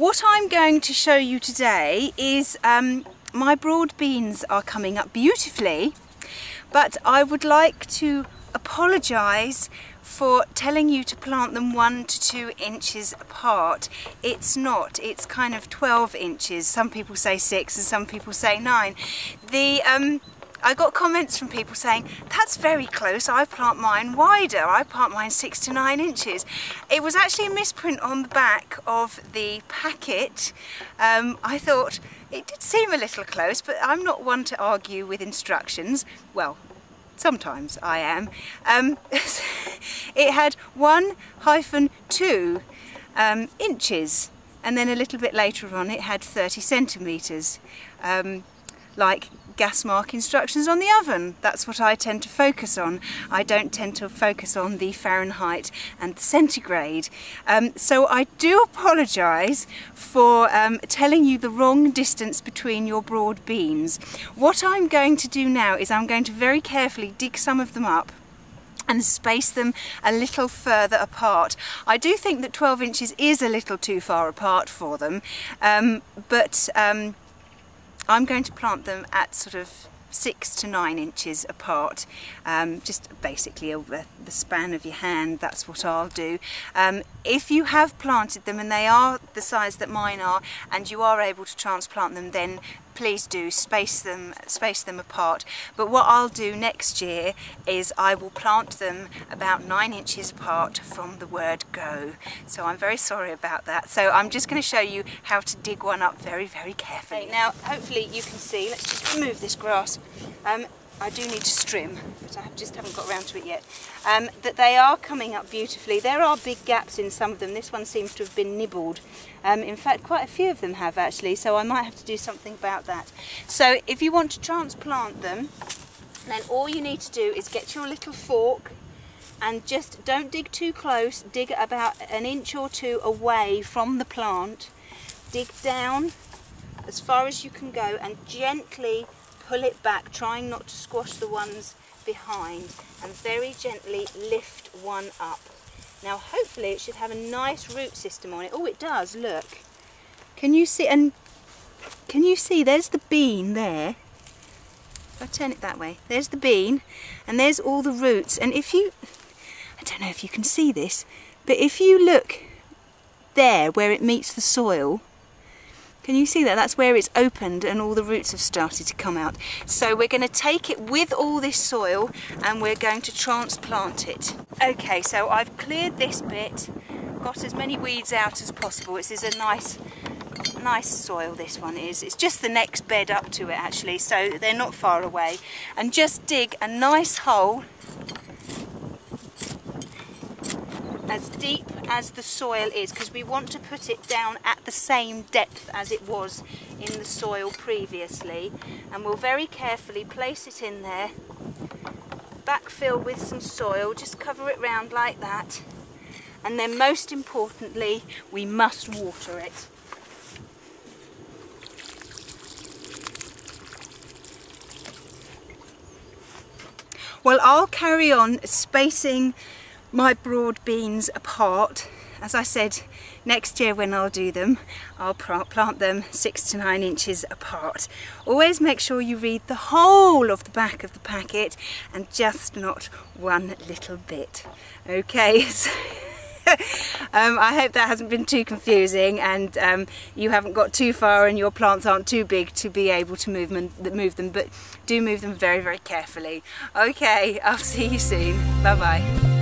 What I'm going to show you today is my broad beans are coming up beautifully, but I would like to apologise for telling you to plant them 1 to 2 inches apart. It's not, it's kind of 12 inches. Some people say 6 and some people say 9. I got comments from people saying, that's very close, I plant mine wider, I plant mine 6 to 9 inches. It was actually a misprint on the back of the packet. I thought it did seem a little close, but I'm not one to argue with instructions. Well, sometimes I am. It had 1-2 inches, and then a little bit later on it had 30 centimetres, like gas mark instructions on the oven. That's what I tend to focus on. I don't tend to focus on the Fahrenheit and the centigrade. So I do apologise for telling you the wrong distance between your broad beans. What I'm going to do now is I'm going to very carefully dig some of them up and space them a little further apart. I do think that 12 inches is a little too far apart for them, but I'm going to plant them at sort of 6 to 9 inches apart, just basically over the span of your hand. That's what I'll do. If you have planted them and they are the size that mine are and you are able to transplant them, then please do space them apart. But what I'll do next year is I will plant them about 9 inches apart from the word go. So I'm very sorry about that. So I'm just going to show you how to dig one up very, very carefully. Okay, now hopefully you can see, let's just remove this grass. I do need to trim, but I just haven't got around to it yet. That they are coming up beautifully. There are big gaps in some of them. This one seems to have been nibbled. In fact, quite a few of them have actually, so I might have to do something about that. So if you want to transplant them, then all you need to do is get your little fork and just don't dig too close. Dig about 1 inch or 2 away from the plant. Dig down as far as you can go and gently pull it back, trying not to squash the ones behind, and very gently lift one up. Now hopefully it should have a nice root system on it. Oh, it does, look. Can you see? And can you see there's the bean there? If I turn it that way, there's the bean and there's all the roots. And if you, I don't know if you can see this, but if you look there where it meets the soil, can you see that? That's where it's opened and all the roots have started to come out. So we're going to take it with all this soil and we're going to transplant it. Okay, so I've cleared this bit, got as many weeds out as possible. This is a nice soil, this one is. It's just the next bed up to it actually, so they're not far away. And just dig a nice hole as deep as the soil is, because we want to put it down at the same depth as it was in the soil previously, and we'll very carefully place it in there, backfill with some soil, just cover it round like that, and then most importantly we must water it. Well, I'll carry on spacing my broad beans apart. As I said, next year when I'll do them, I'll plant them 6 to 9 inches apart. Always make sure you read the whole of the back of the packet and just not one little bit. Okay, so I hope that hasn't been too confusing and you haven't got too far and your plants aren't too big to be able to move them, but do move them very, very carefully. Okay, I'll see you soon. Bye bye.